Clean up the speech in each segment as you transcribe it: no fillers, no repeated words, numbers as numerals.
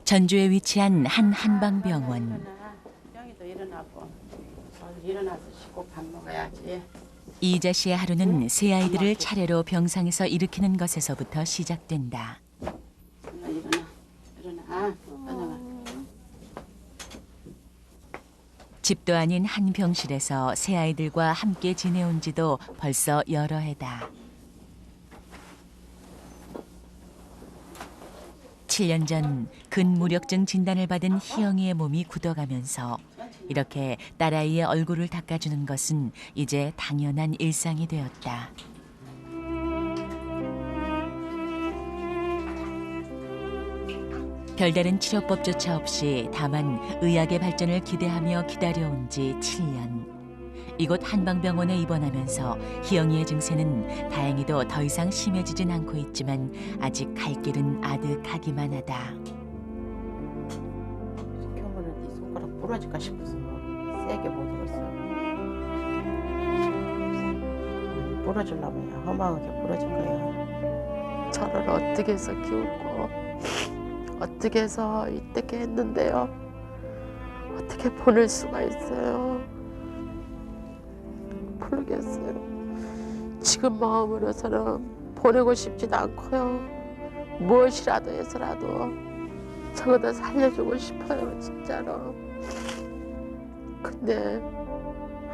전주에 위치한 한 한방병원. 형이도 일어나고 일어나서 씻고 밥 먹어야지. 이자 씨의 하루는 세 아이들을 차례로 병상에서 일으키는 것에서부터 시작된다. 일어나. 집도 아닌 한 병실에서 새 아이들과 함께 지내온 지도 벌써 여러 해다. 7년 전 근무력증 진단을 받은 희영이의 몸이 굳어가면서 이렇게 딸아이의 얼굴을 닦아주는 것은 이제 당연한 일상이 되었다. 별다른 치료법조차 없이 다만 의학의 발전을 기대하며 기다려온 지 7년. 이곳 한방병원에 입원하면서 희영이의 증세는 다행히도 더 이상 심해지진 않고 있지만 아직 갈 길은 아득하기만 하다. 시켜보는 네 손가락 부러질까 싶어서 세게 못 들었어. 부러지려면 허망하게 부러진 거야. 저를 어떻게 해서 키우고 어떻게 해서 이때게 했는데요. 어떻게 보낼 수가 있어요. 모르겠어요. 지금 마음으로서는 보내고 싶지도 않고요. 무엇이라도 해서라도 저거다 살려주고 싶어요, 진짜로. 근데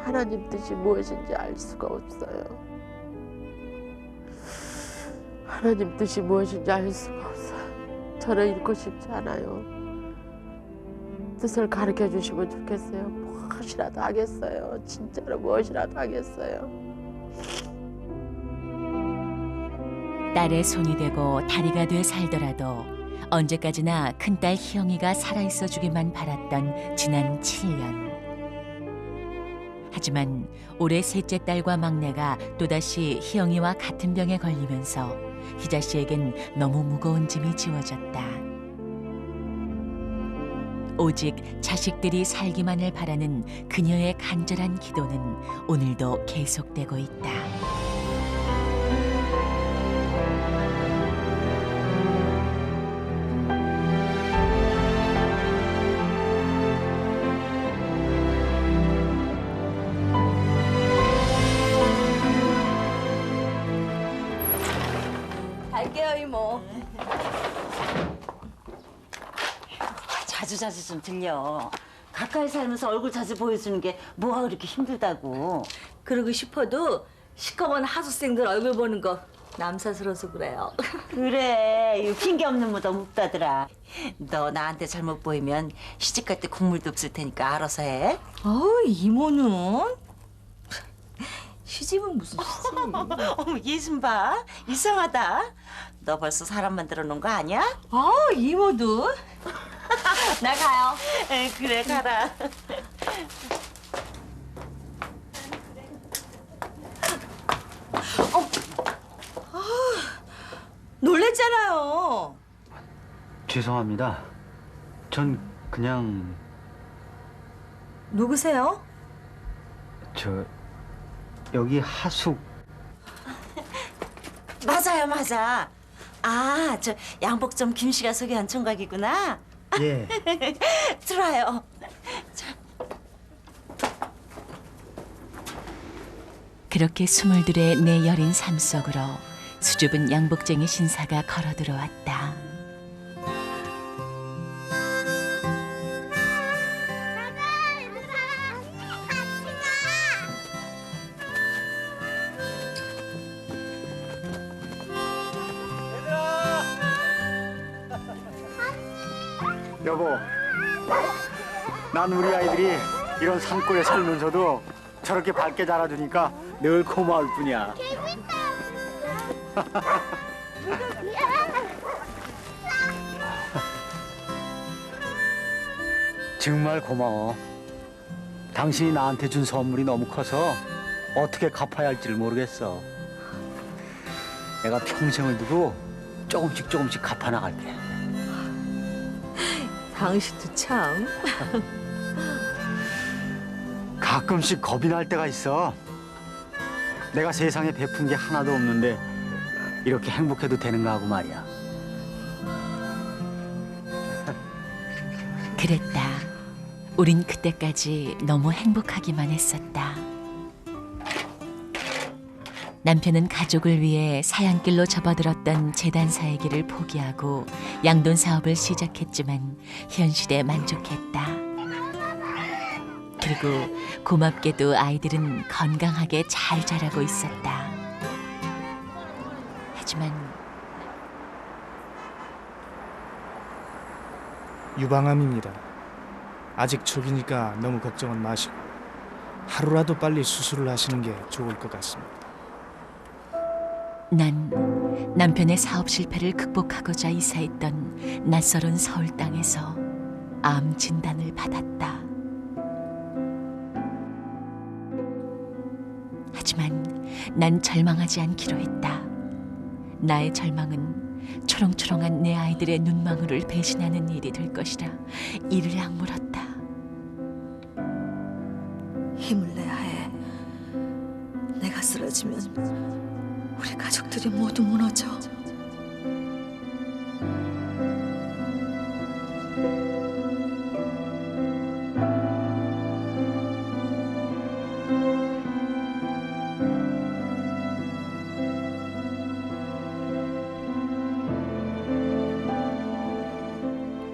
하나님 뜻이 무엇인지 알 수가 없어요. 하나님 뜻이 무엇인지 알 수가 없어요. 저는 잃고 싶지 않아요. 뜻을 가르쳐 주시면 좋겠어요. 무엇이라도 하겠어요. 진짜로 무엇이라도 하겠어요. 딸의 손이 되고 다리가 돼 살더라도 언제까지나 큰딸 희영이가 살아있어 주기만 바랐던 지난 7년. 하지만 올해 셋째 딸과 막내가 또다시 희영이와 같은 병에 걸리면서 희자 씨에겐 너무 무거운 짐이 지워졌다. 오직 자식들이 살기만을 바라는 그녀의 간절한 기도는 오늘도 계속되고 있다. 갈게요, 이모. 자주 좀 들려. 가까이 살면서 얼굴 자주 보여주는 게 뭐가 그렇게 힘들다고. 그러고 싶어도 시커먼 하숙생들 얼굴 보는 거 남사스러워서 그래요. 그래, 이 핑계 없는 무덤 없다더라. 너 나한테 잘못 보이면 시집갈 때 국물도 없을 테니까 알아서 해. 이모는? 시집은 무슨 시집? 어머, 얘 좀 봐. 이상하다. 너 벌써 사람 만들어 놓은 거 아니야? 이모도? 나 가요. 그래, 가라. 놀랬잖아요. 죄송합니다. 전 그냥 누구세요? 여기 하숙. 맞아. 아, 저 양복점 김씨가 소개한 총각이구나. 예. 들어와요. 자. 그렇게 스물둘의 내 여린 삶 속으로 수줍은 양복쟁이 신사가 걸어 들어왔다. 여보, 난 우리 아이들이 이런 산골에 살면서도 저렇게 밝게 자라주니까 늘 고마울 뿐이야. 정말 고마워. 당신이 나한테 준 선물이 너무 커서 어떻게 갚아야 할지를 모르겠어. 내가 평생을 두고 조금씩 갚아나갈게. 당신도 참. 가끔씩 겁이 날 때가 있어. 내가 세상에 베푼 게 하나도 없는데 이렇게 행복해도 되는가 하고 말이야. 그랬다. 우린 그때까지 너무 행복하기만 했었다. 남편은 가족을 위해 사양길로 접어들었던 재단사의 길을 포기하고 양돈 사업을 시작했지만 현실에 만족했다. 그리고 고맙게도 아이들은 건강하게 잘 자라고 있었다. 하지만 유방암입니다. 아직 초기니까 너무 걱정은 마시고 하루라도 빨리 수술을 하시는 게 좋을 것 같습니다. 난 남편의 사업 실패를 극복하고자 이사했던 낯설은 서울 땅에서 암 진단을 받았다. 하지만 난 절망하지 않기로 했다. 나의 절망은 초롱초롱한 내 아이들의 눈망울을 배신하는 일이 될 것이라 이를 악물었다. 힘을 내야 해. 내가 쓰러지면 우리 가족들이 모두 무너져.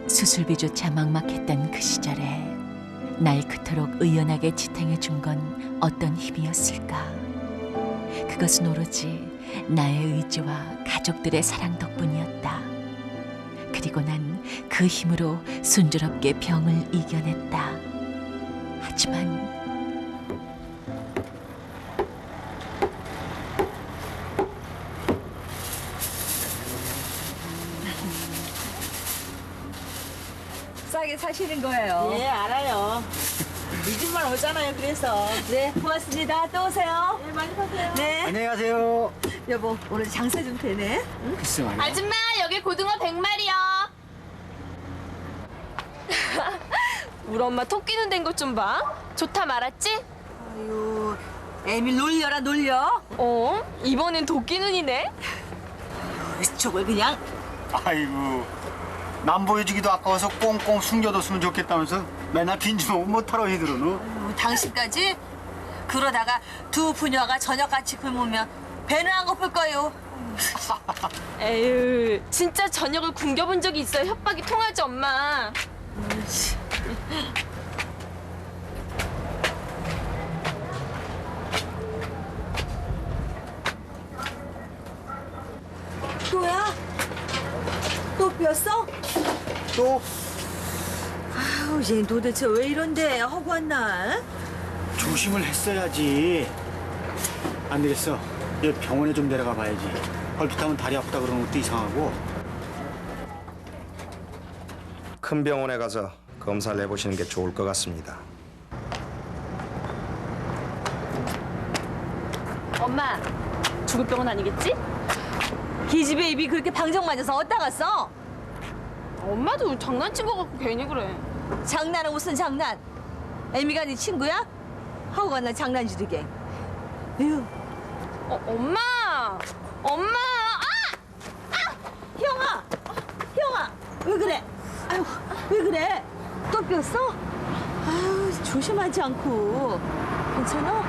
수술비조차 막막했던 그 시절에 날 그토록 의연하게 지탱해 준 건 어떤 힘이었을까? 그것은 오로지 나의 의지와 가족들의 사랑 덕분이었다. 그리고 난 그 힘으로 순조롭게 병을 이겨냈다. 하지만 싸게 사시는 거예요. 예, 알아요. 이 집만 오잖아요, 그래서. 네, 고맙습니다. 또 오세요. 네, 많이 사세요. 네. 안녕히 가세요. 여보, 오늘 장사 좀 되네. 글쎄 말이야. 아줌마 여기 고등어 100마리요. 우리 엄마 토끼는 된 것 좀 봐. 좋다 말았지? 아유, 애미 놀려라 놀려. 어? 이번엔 도끼 눈이네. 저걸 그냥. 아이고, 남 보여주기도 아까워서 꽁꽁 숨겨뒀으면 좋겠다면서 맨날 빈주먹 못하러 히들어노. 당신까지? 그러다가 두 부녀가 저녁같이 굶으면 배는 안 고플 거요. 에휴, 진짜 저녁을 굶겨본 적이 있어요. 협박이 통하지 엄마. 또야? 또 삐었어? 또? 아우, 얘 도대체 왜 이런데 허구한 날? 조심을 했어야지. 안 되겠어. 얘 병원에 좀 데려가 봐야지. 얼핏하면 다리 아프다 그러는 것도 이상하고. 큰 병원에 가서 검사를 해보시는 게 좋을 것 같습니다. 엄마, 죽을 병은 아니겠지? 기집애 입이 그렇게 방정 맞아서 어디다 갔어? 엄마도 장난친 것 같고 괜히 그래. 장난은 무슨 장난? 애미가 네 친구야? 허구한 날 장난질이게. 에휴, 엄마! 엄마! 희영아! 희영아! 왜 그래? 아유, 왜 그래? 또 삐었어? 아유, 조심하지 않고. 괜찮아?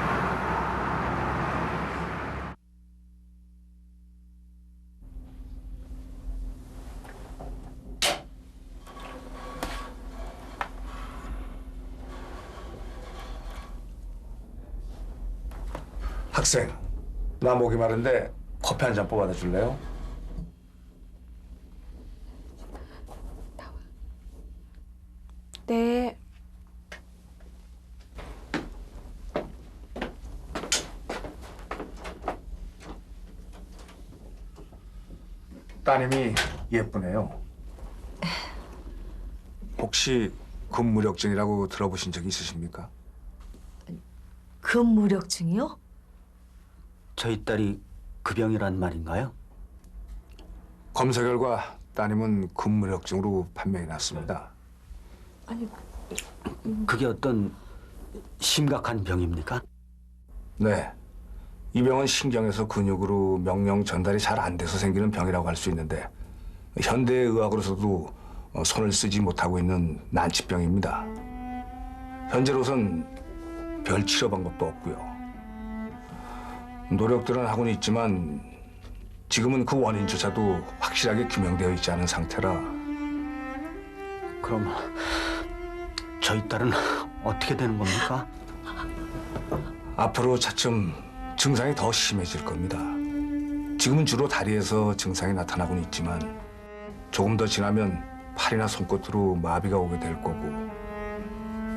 학생, 나 목이 마른데 커피 한 잔 뽑아다 줄래요? 네. 따님이 예쁘네요. 혹시 근무력증이라고 들어보신 적 있으십니까? 근무력증이요? 저희 딸이 그 병이란 말인가요? 검사 결과 따님은 근무력증으로 판명이 났습니다. 그게 어떤 심각한 병입니까? 네. 이 병은 신경에서 근육으로 명령 전달이 잘 안 돼서 생기는 병이라고 할 수 있는데 현대 의학으로서도 손을 쓰지 못하고 있는 난치병입니다. 현재로선 별 치료 방법도 없고요. 노력들은 하고는 있지만 지금은 그 원인조차도 확실하게 규명되어 있지 않은 상태라. 그럼 저희 딸은 어떻게 되는 겁니까? 앞으로 차츰 증상이 더 심해질 겁니다. 지금은 주로 다리에서 증상이 나타나고는 있지만 조금 더 지나면 팔이나 손끝으로 마비가 오게 될 거고,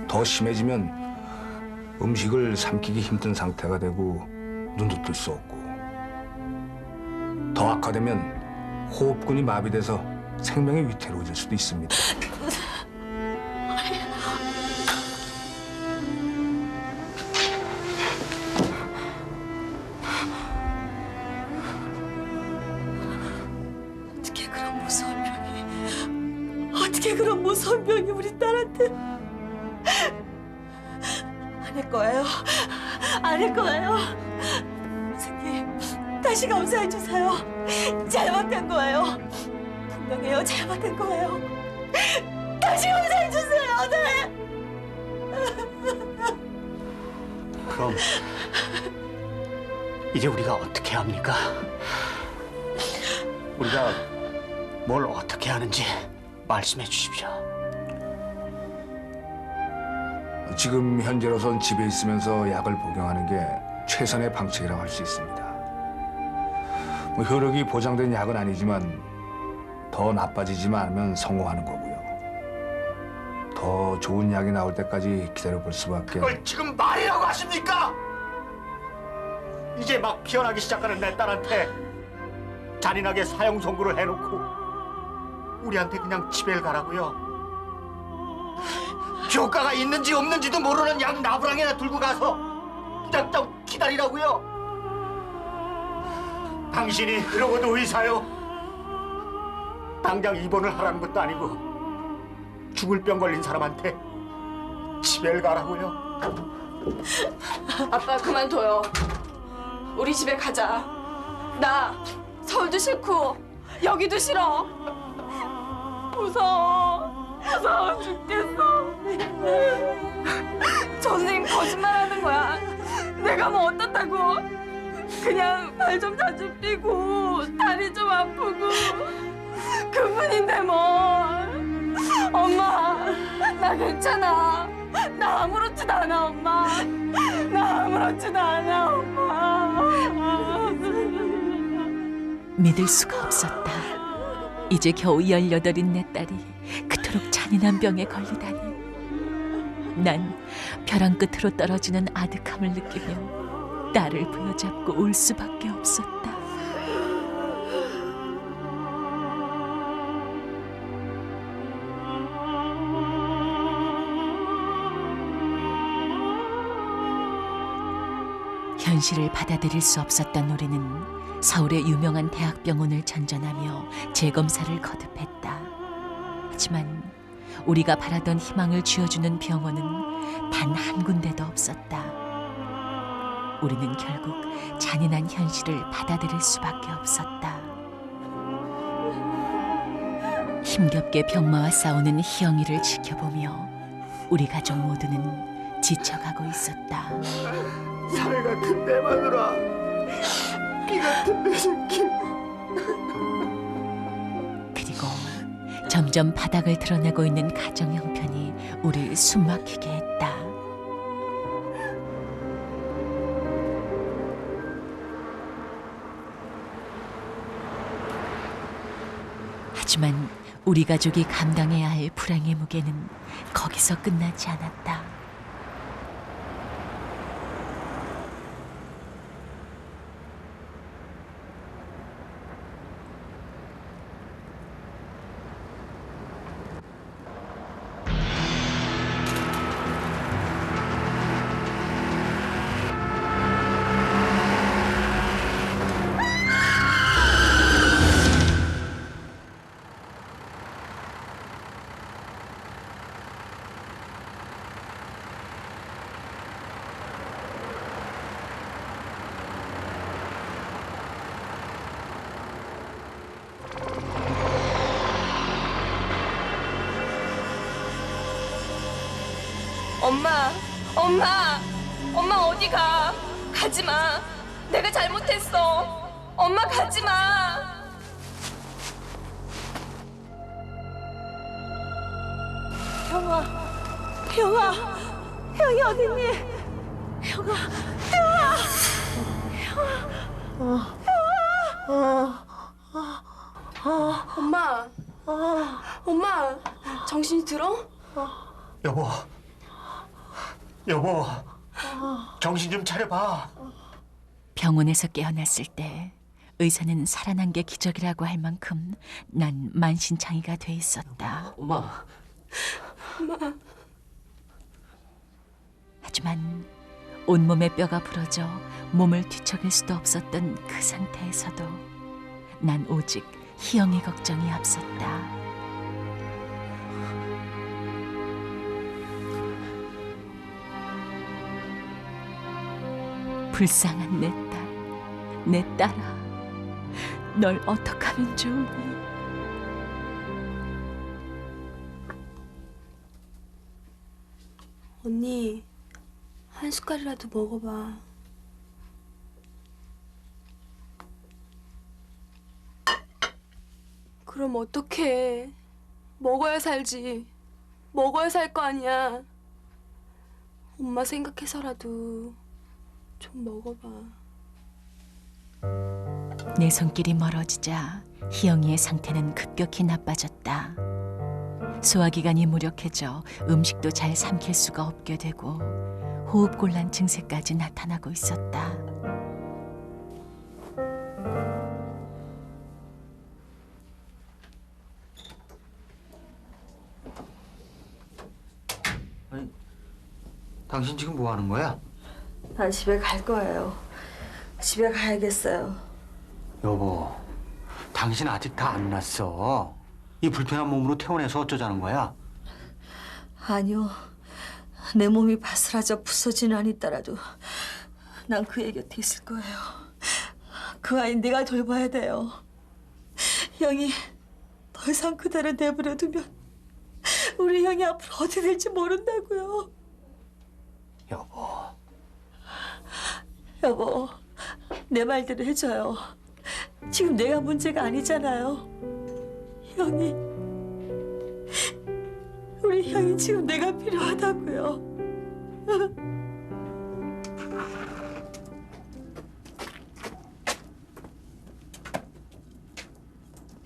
더 심해지면 음식을 삼키기 힘든 상태가 되고 눈도 뜰 수 없고, 더 악화되면 호흡근이 마비돼서 생명이 위태로워질 수도 있습니다. 어떻게 그런 무서운 병이 우리 딸한테? 안 할 거예요. 안 할 거예요. 선생님, 다시 검사해 주세요. 잘못한 거예요. 분명해요. 잘못한 거예요. 다시 검사해 주세요. 네. 그럼 이제 우리가 어떻게 합니까? 우리가 뭘 어떻게 하는지 말씀해 주십시오. 지금 현재로선 집에 있으면서 약을 복용하는 게 최선의 방책이라고 할 수 있습니다. 효력이 보장된 약은 아니지만 더 나빠지지만 않으면 성공하는 거고요. 더 좋은 약이 나올 때까지 기다려볼 수밖에. 그걸 지금 말이라고 하십니까? 이제 막 피어나기 시작하는 내 딸한테 잔인하게 사형 선고를 해놓고 우리한테 그냥 집에 가라고요. 효과가 있는지 없는지도 모르는 약 나부랑이나 들고 가서 무작정 기다리라고요. 당신이 그러고도 의사요. 당장 입원을 하라는 것도 아니고 죽을 병 걸린 사람한테 집에 가라고요. 아빠 그만둬요. 우리 집에 가자. 나 서울도 싫고 여기도 싫어. 무서워 죽겠어. 저 선생님 거짓말하는 거야. 내가 뭐 어떻다고. 그냥 발 좀 자주 삐고 다리 좀 아프고 그뿐인데 뭐. 엄마 나 괜찮아. 나 아무렇지도 않아 엄마. 나 아무렇지도 않아 엄마. 믿을 수가 없었다. 이제 겨우 18인 내 딸이 그토록 잔인한 병에 걸리다니. 난 벼랑 끝으로 떨어지는 아득함을 느끼며 딸을 부여잡고 울 수밖에 없었다. 현실을 받아들일 수 없었던 우리는 서울의 유명한 대학병원을 전전하며 재검사를 거듭했다. 하지만 우리가 바라던 희망을 쥐어주는 병원은 단 한 군데도 없었다. 우리는 결국 잔인한 현실을 받아들일 수밖에 없었다. 힘겹게 병마와 싸우는 희영이를 지켜보며 우리 가족 모두는 지쳐가고 있었다. 살 같은 내 마누라, 피 같은 내 새끼. 그리고 점점 바닥을 드러내고 있는 가정 형편이 우리를 숨막히게 했다. 하지만 우리 가족이 감당해야 할 불행의 무게는 거기서 끝나지 않았다. 엄마, 엄마, 엄마 어디 가? 가지 마. 내가 잘못했어. 엄마 가지 마. 형아, 형아, 형이 어딨니? 형아, 형아, 엄마, 엄마, 정신이 들어? 여보, 여보, 정신 좀 차려봐. 병원에서 깨어났을 때 의사는 살아난 게 기적이라고 할 만큼 난 만신창이가 돼 있었다. 엄마. 하지만 온몸의 뼈가 부러져 몸을 뒤척일 수도 없었던 그 상태에서도 난 오직 희영의 걱정이 앞섰다. 불쌍한 내 딸, 내 딸아, 널 어떡하면 좋으니? 언니, 한 숟갈이라도 먹어봐. 그럼 어떡해. 먹어야 살지. 먹어야 살 거 아니야. 엄마 생각해서라도 좀 먹어봐. 내 손길이 멀어지자 희영이의 상태는 급격히 나빠졌다. 소화기관이 무력해져 음식도 잘 삼킬 수가 없게 되고 호흡곤란 증세까지 나타나고 있었다. 아니, 당신 지금 뭐 하는 거야? 난 집에 갈 거예요. 집에 가야겠어요. 여보, 당신 아직 다 안 났어. 이 불편한 몸으로 퇴원해서 어쩌자는 거야? 아니요. 내 몸이 바스라져 부서지는 한이 있더라도 난 그 애 곁에 있을 거예요. 그 아이 내가 돌봐야 돼요. 형이 더 이상 그대로 내버려 두면 우리 형이 앞으로 어떻게 될지 모른다고요. 여보. 여보, 내 말대로 해줘요. 지금 내가 문제가 아니잖아요. 형이, 우리 형이 지금 내가 필요하다고요.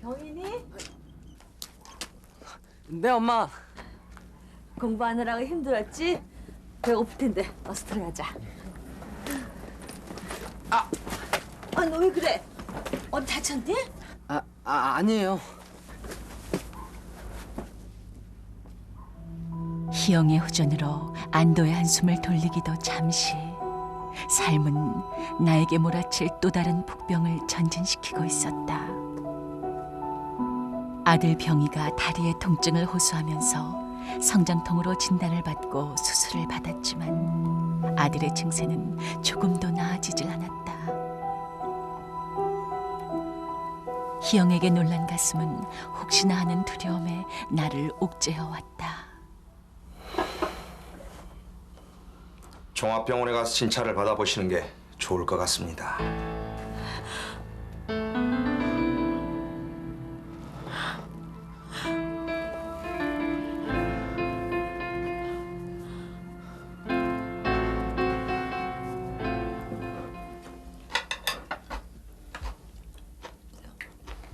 병인이? 네, 엄마. 공부하느라고 힘들었지? 배고플 텐데 어서 들어가자. 너 왜 그래? 어디 다쳤니? 아니에요. 희영의 후전으로 안도의 한숨을 돌리기도 잠시 삶은 나에게 몰아칠 또 다른 복병을 전진시키고 있었다. 아들 병희가 다리의 통증을 호소하면서 성장통으로 진단을 받고 수술을 받았지만 아들의 증세는 조금도 나아지질 않았다. 희영에게 놀란 가슴은 혹시나 하는 두려움에 나를 옥죄어왔다. 종합병원에 가서 진찰을 받아보시는 게 좋을 것 같습니다.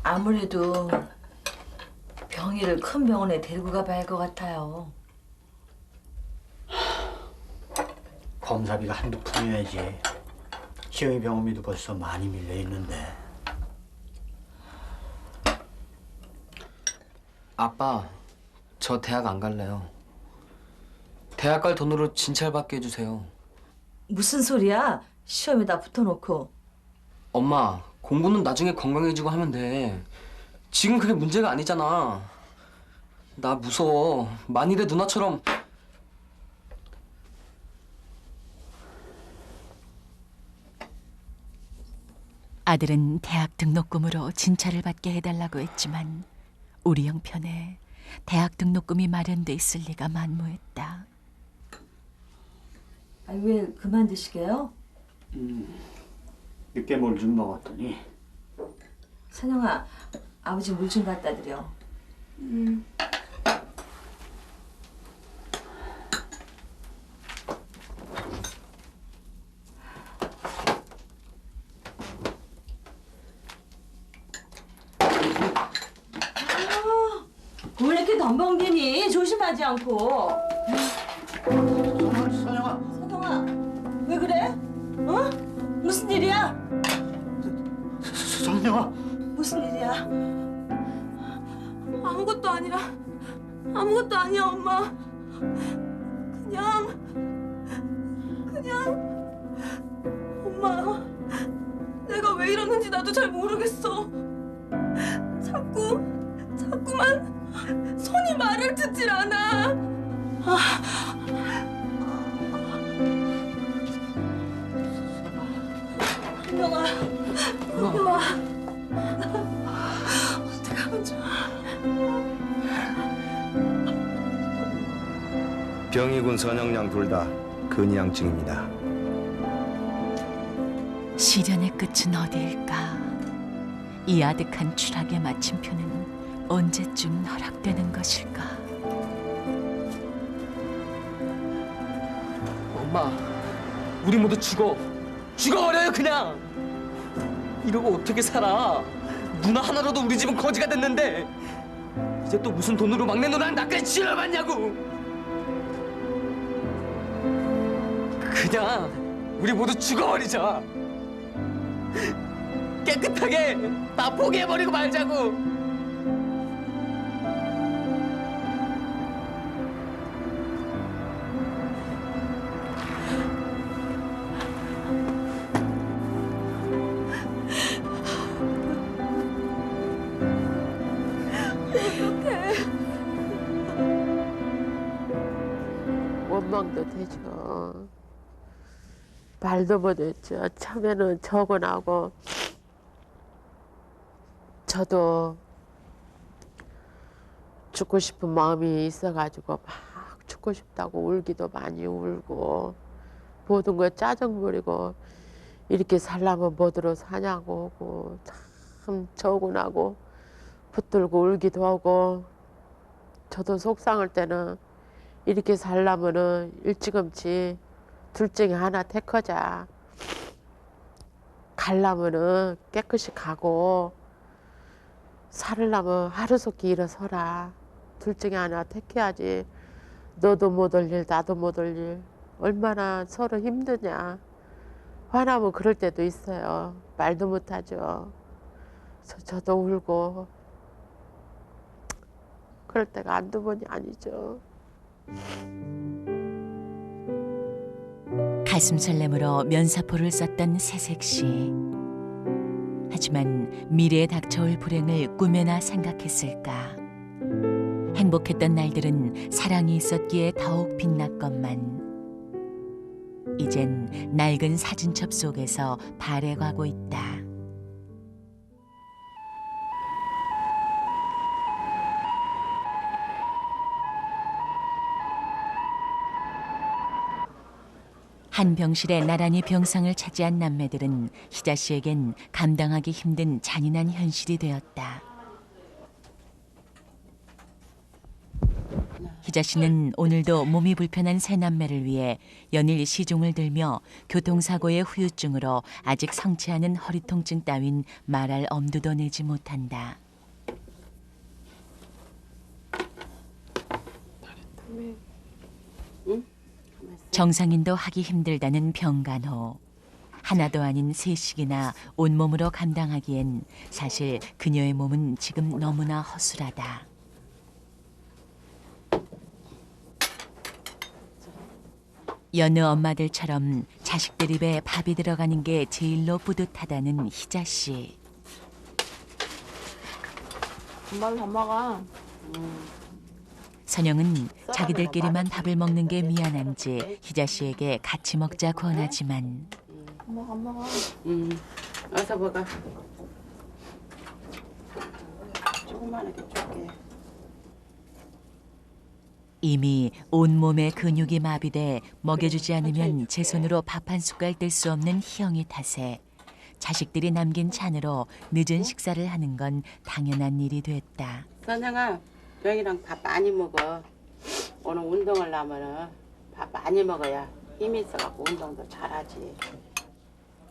아무래도 병이를 큰 병원에 데리고 가봐야 할 것 같아요. 검사비가 한두 푼이야지. 희영이 병원비도 벌써 많이 밀려 있는데. 아빠, 저 대학 안 갈래요. 대학 갈 돈으로 진찰받게 해주세요. 무슨 소리야? 시험에다 붙어놓고. 엄마, 공부는 나중에 건강해지고 하면 돼. 지금 그게 문제가 아니잖아. 나 무서워. 만일에 누나처럼. 아들은 대학 등록금으로 진찰을 받게 해달라고 했지만 우리 형편에 대학 등록금이 마련돼 있을 리가 만무했다. 아니 왜 그만 드시게요? 늦게 뭘 좀 먹었더니. 선영아, 아버지 물 좀 갖다 드려. 왜 이렇게 덤벙대니? 조심하지 않고. 선영아. 선영아, 왜 그래? 어? 무슨 일이야? 선영아. 무슨 일이야? 아무것도 아니야. 아무것도 아니야, 엄마. 그냥 엄마, 내가 왜 이러는지 나도 잘 모르겠어. 자꾸만 손이 말을 듣질 않아. 선영아, 엄마. 어떡하면 좋아. 병이군 선영양 둘 다 근이양증입니다. 시련의 끝은 어디일까? 이 아득한 추락의 마침표는 언제쯤 허락되는 것일까? 엄마, 우리 모두 죽어버려요 그냥. 이러고 어떻게 살아? 누나 하나로도 우리 집은 거지가 됐는데 이제 또 무슨 돈으로 막내 누나랑 나까지 지어봤냐고. 그냥 우리 모두 죽어버리자. 깨끗하게 다 포기해버리고 말자고. 원망도 되죠. 말도 못했죠. 처음에는 적어나고 저도 죽고 싶은 마음이 있어가지고 막 죽고 싶다고 울기도 많이 울고 모든 거 짜증 부리고 이렇게 살려면 뭐대로 사냐고 하고 참 적어나고 붙들고 울기도 하고 저도 속상할 때는 이렇게 살려면은 일찌감치 둘 중에 하나 택하자. 가려면은 깨끗이 가고 살려면 하루속히 일어서라. 둘 중에 하나 택해야지. 너도 못 올 일, 나도 못 올 일. 얼마나 서로 힘드냐. 화나면 그럴 때도 있어요. 말도 못하죠. 저도 울고. 그럴 때가 한두 번이 아니죠. 가슴 설렘으로 면사포를 썼던 새색시. 하지만 미래에 닥쳐올 불행을 꿈에나 생각했을까. 행복했던 날들은 사랑이 있었기에 더욱 빛났건만 이젠 낡은 사진첩 속에서 발해가고 있다. 한 병실에 나란히 병상을 차지한 남매들은 희자 씨에겐 감당하기 힘든 잔인한 현실이 되었다. 희자 씨는 오늘도 몸이 불편한 세 남매를 위해 연일 시중을 들며 교통사고의 후유증으로 아직 성치 않은 허리 통증 따윈 말할 엄두도 내지 못한다. 정상인도 하기 힘들다는 병간호. 하나도 아닌 셋씩이나 온몸으로 감당하기엔 사실 그녀의 몸은 지금 너무나 허술하다. 여느 엄마들처럼 자식들 입에 밥이 들어가는 게 제일로 뿌듯하다는 희자 씨. 엄마는 밥 먹어. 선영은 자기들끼리만 밥을 먹는 게 미안한지 희자 씨에게 같이 먹자 권하지만 엄마 밥 먹어. 어서 먹어. 조그만하게 줄게. 이미 온몸의 근육이 마비돼 먹여주지 않으면 제 손으로 밥 한 숟갈 뗄 수 없는 희영이 탓에 자식들이 남긴 잔으로 늦은 식사를 하는 건 당연한 일이 됐다. 선영아, 병이랑 밥 많이 먹어. 오늘 운동을 하면은 밥 많이 먹어야 힘이 있어갖고 운동도 잘하지.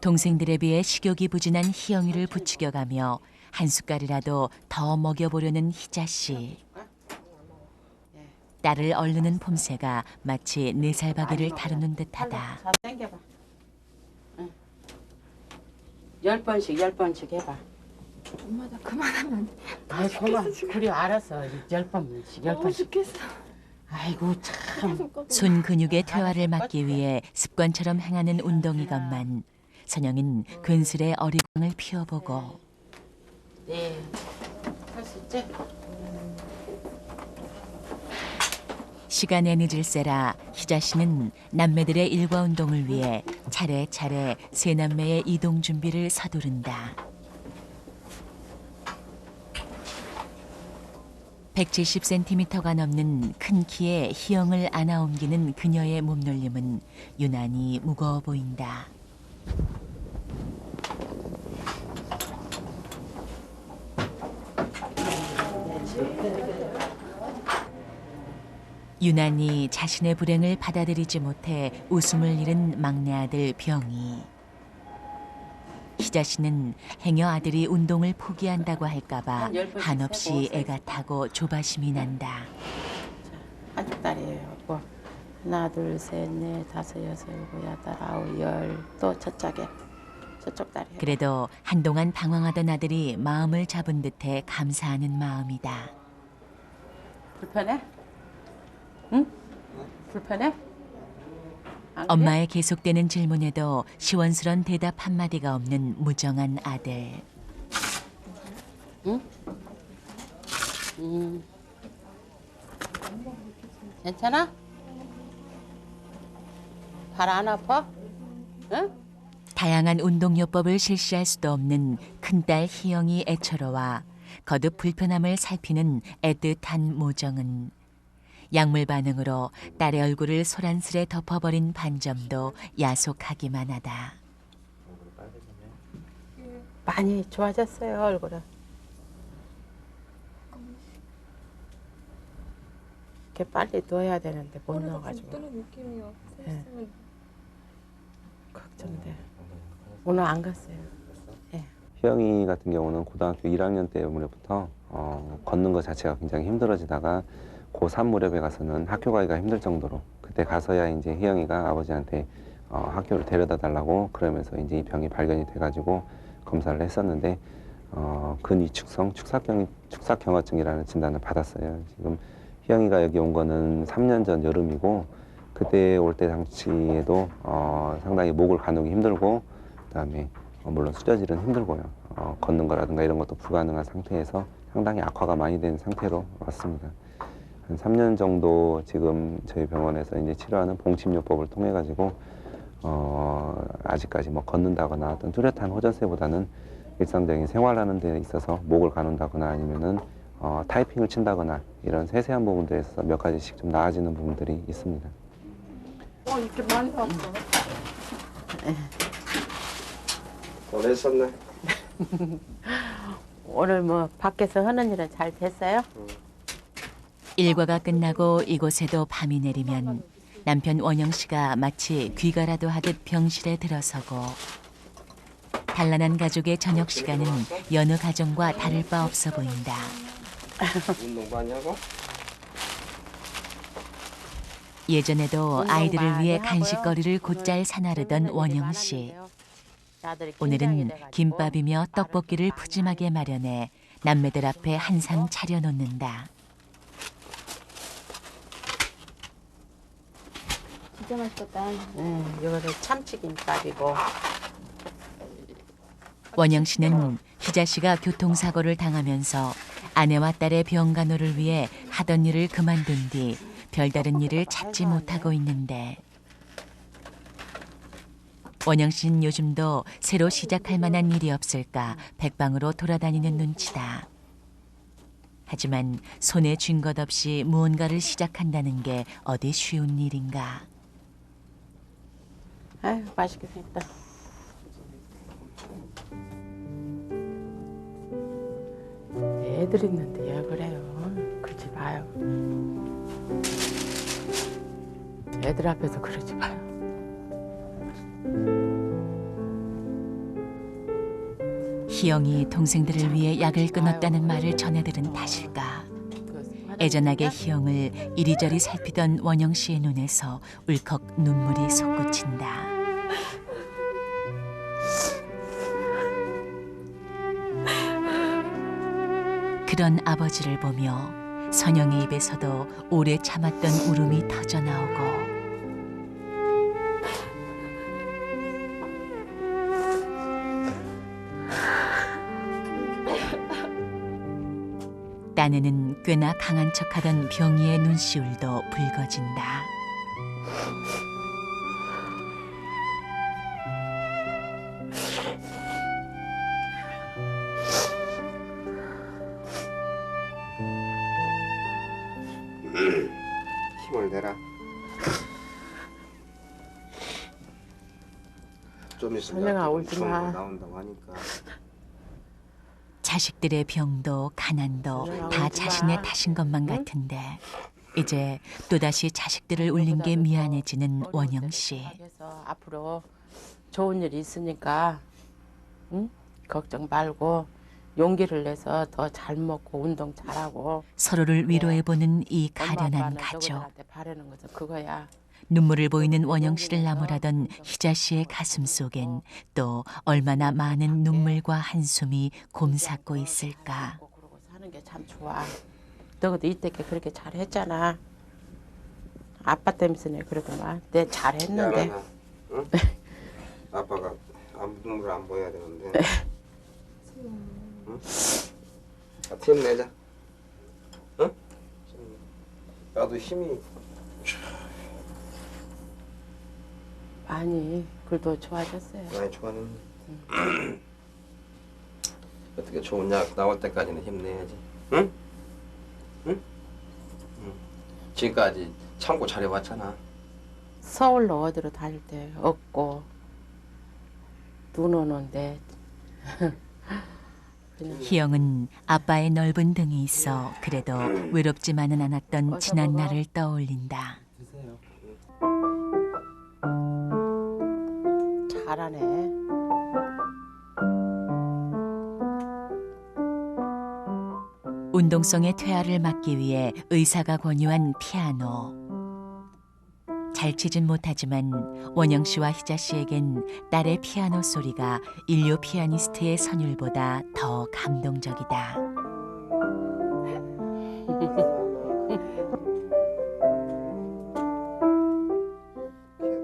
동생들에 비해 식욕이 부진한 희영이를 부추겨가며 한 숟갈이라도 더 먹여보려는 희자 씨. 딸을 얼르는 폼새가 마치 4살 바퀴를 다루는 듯하다. 자, 당겨봐. 응. 10번씩 해봐. 엄마 나 그만하면 아이 그만. 그래 알았어. 10번씩. 죽겠어. 아이고 참. 손 근육의 퇴화를 막기 위해 습관처럼 행하는 운동이건만 선영은 근슬에 어리광을 피워보고 네. 할 수 있지? 시간에 늦을세라 희자 씨는 남매들의 일과 운동을 위해 차례차례 세 남매의 이동 준비를 서두른다. 170cm가 넘는 큰 키에 희영을 안아 옮기는 그녀의 몸놀림은 유난히 무거워 보인다. 유난히 자신의 불행을 받아들이지 못해 웃음을 잃은 막내 아들 병희. 희자 씨는 행여 아들이 운동을 포기한다고 할까봐 한없이 애가 타고 조바심이 난다. 한쪽 다리예요. 뭐 하나, 둘, 셋, 넷, 다섯, 여섯, 일곱, 여덟, 아홉, 열. 또 저쪽에 저쪽 다리. 그래도 한동안 방황하던 아들이 마음을 잡은 듯해 감사하는 마음이다. 불편해? 응? 불편해? 안 그래? 엄마의 계속되는 질문에도 시원스런 대답 한마디가 없는 무정한 아들. 응? 괜찮아? 발 안 아파? 응? 다양한 운동요법을 실시할 수도 없는 큰딸 희영이 애처로와 거듭 불편함을 살피는 애틋한 모정은 약물 반응으로 딸의 얼굴을 소란스레 덮어버린 반점도 야속하기만 하다. 많이 좋아졌어요, 얼굴은. 이렇게 빨리 넣어야 되는데 못 넣어가지고. 느낌이요. 네. 걱정돼. 오늘 안 갔어요. 네. 희영이 같은 경우는 고등학교 1학년 때부터 걷는 것 자체가 굉장히 힘들어지다가 고3 무렵에 가서는 학교 가기가 힘들 정도로 그때 가서야 이제 희영이가 아버지한테 학교를 데려다 달라고 그러면서 이제 이 병이 발견이 돼가지고 검사를 했었는데 근위축성 축삭경화증이라는 진단을 받았어요. 지금 희영이가 여기 온 거는 3년 전 여름이고 그때 올 때 당시에도 상당히 목을 가누기 힘들고 그다음에 물론 수저질은 힘들고요. 걷는 거라든가 이런 것도 불가능한 상태에서 상당히 악화가 많이 된 상태로 왔습니다. 한 3년 정도 지금 저희 병원에서 이제 치료하는 봉침요법을 통해 가지고 아직까지 뭐 걷는다거나 어떤 뚜렷한 호전세보다는 일상적인 생활하는 데 있어서 목을 가눈다거나 아니면은 타이핑을 친다거나 이런 세세한 부분들에 있어서 몇 가지씩 좀 나아지는 부분들이 있습니다. 이렇게 많이 아파. 오래 있었네. 오늘 뭐 밖에서 하는 일은 잘 됐어요? 일과가 끝나고 이곳에도 밤이 내리면 남편 원영 씨가 마치 귀가라도 하듯 병실에 들어서고 단란한 가족의 저녁 시간은 여느 가정과 다를 바 없어 보인다. 운동 많이 하고? 예전에도 아이들을 위해 간식거리를 곧잘 사나르던 원영 씨. 오늘은 김밥이며 떡볶이를 푸짐하게 마련해 남매들 앞에 한상 차려놓는다. 진짜 맛있겠다. 이거는 참치김밥이고. 원영 씨는 희자 씨가 교통사고를 당하면서 아내와 딸의 병간호를 위해 하던 일을 그만둔 뒤 별다른 일을 찾지 못하고 있는데 원영 씨는 요즘도 새로 시작할 만한 일이 없을까 백방으로 돌아다니는 눈치다. 하지만 손에 쥔 것 없이 무언가를 시작한다는 게 어디 쉬운 일인가. 아유, 맛있게 됐다. 애들 있는데 왜 그래요? 그러지 마요. 애들 앞에서 그러지 마요. 희영이 동생들을 위해 약을 끊었다는 말을 전해들은 탓일까. 애잔하게 희영을 이리저리 살피던 원영 씨의 눈에서 울컥 눈물이 솟구친다. 그런 아버지를 보며 선영의 입에서도 오래 참았던 울음이 터져나오고 딴에는 꽤나 강한 척하던 병이의 눈시울도 붉어진다. 힘을 내라. 좀 있으면 선영아, 울지 마. 나온다고 하니까. 자식들의 병도 가난도 다 자신의 탓인 것만 같은데 이제 또다시 자식들을 울린 게 미안해지는 원영 씨. 그래서 앞으로 좋은 일이 있으니까 응? 걱정 말고 용기를 내서 더 잘 먹고 운동 잘하고 서로를 위로해보는 이 엄마, 가련한 아빠는 가족. 저거들한테 바라는 것은 그거야. 눈물을 보이는 원영 씨를 나무라던 희자 씨의 가슴 속엔 또 얼마나 많은 눈물과 한숨이 곰삭고 있을까. 그러고 사는 게 참 좋아. 너도 이때께 그렇게 잘했잖아. 아빠 때문에 그러더만. 내 잘했는데. 미안하다. 응? 아빠가 눈물 안 보여야 되는데. 응? 힘내자. 응? 나도 힘이 많이 그래도 좋아졌어요. 많이 좋아졌네. 어떻게 좋은 약 나올 때까지는 힘내야지. 응? 응? 응. 지금까지 참고 잘해왔잖아. 서울로 어디로 다닐 때 없고 눈 오는데 희영은 아빠의 넓은 등이 있어 그래도 외롭지만은 않았던 지난 날을 떠올린다. 잘하네. 운동성의 퇴화를 막기 위해 의사가 권유한 피아노. 잘 치진 못하지만 원영 씨와 희자 씨에겐 딸의 피아노 소리가 인류 피아니스트의 선율보다 더 감동적이다.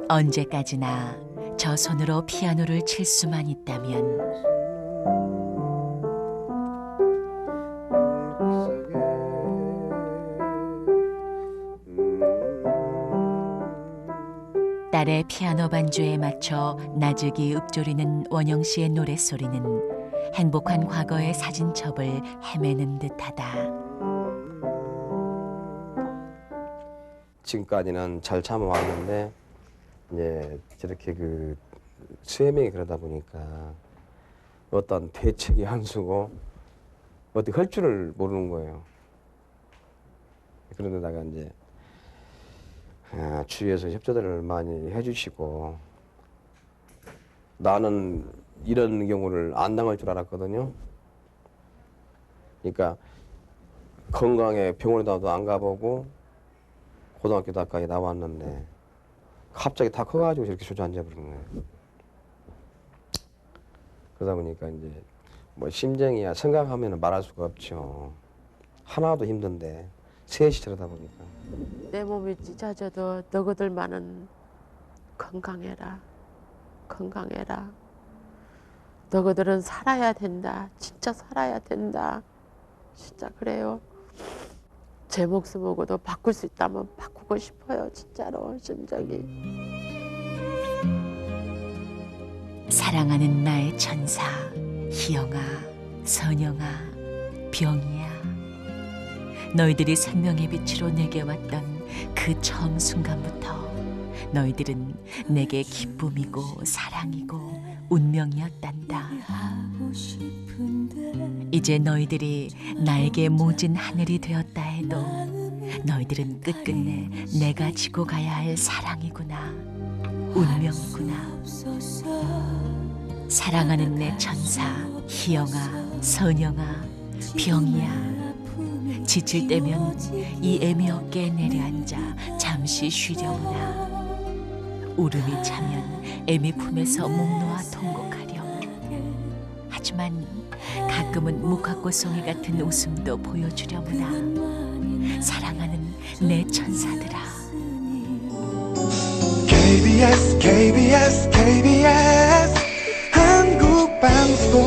언제까지나 저 손으로 피아노를 칠 수만 있다면 딸의 피아노 반주에 맞춰 나직이 읊조리는 원영 씨의 노랫소리는 행복한 과거의 사진첩을 헤매는 듯하다. 지금까지는 잘 참아왔는데 이제 저렇게 그 수혜명이 그러다 보니까 어떤 대책이 한 수고 어떻게 할 줄을 모르는 거예요. 그런데다가 이제 주위에서 협조들을 많이 해주시고 나는 이런 경우를 안 당할 줄 알았거든요. 그러니까 건강에 병원에도 안 가보고 고등학교도 아까 나왔는데 갑자기 다 커가지고 저렇게 주저앉아버리는 거예요. 그러다 보니까 이제 뭐 심정이야 생각하면 말할 수가 없죠. 하나도 힘든데 셋이 저러다 보니까. 내 몸이 찢어져도 너희들만은 건강해라. 건강해라. 너희들은 살아야 된다. 진짜 살아야 된다. 진짜 그래요. 제 목숨하고도 바꿀 수 있다면 바꾸고 싶어요. 진짜로 심정이. 사랑하는 나의 천사 희영아, 선영아, 병이야. 너희들이 생명의 빛으로 내게 왔던 그 처음 순간부터 너희들은 내게 기쁨이고 사랑이고 운명이었단다. 이제 너희들이 나에게 모진 하늘이 되었다 해도 너희들은 끝끝내 내가 지고 가야 할 사랑이구나, 운명이구나. 사랑하는 내 천사, 희영아, 선영아, 병이야. 지칠 때면 이 애미 어깨에 내려앉아 잠시 쉬려무나. 울음이 차면 애미 품에서 목 놓아 통곡하렴. 하지만 가끔은 목합고송이 같은 웃음도 보여주려무나. 사랑하는 내 천사들아. KBS KBS KBS 한국방송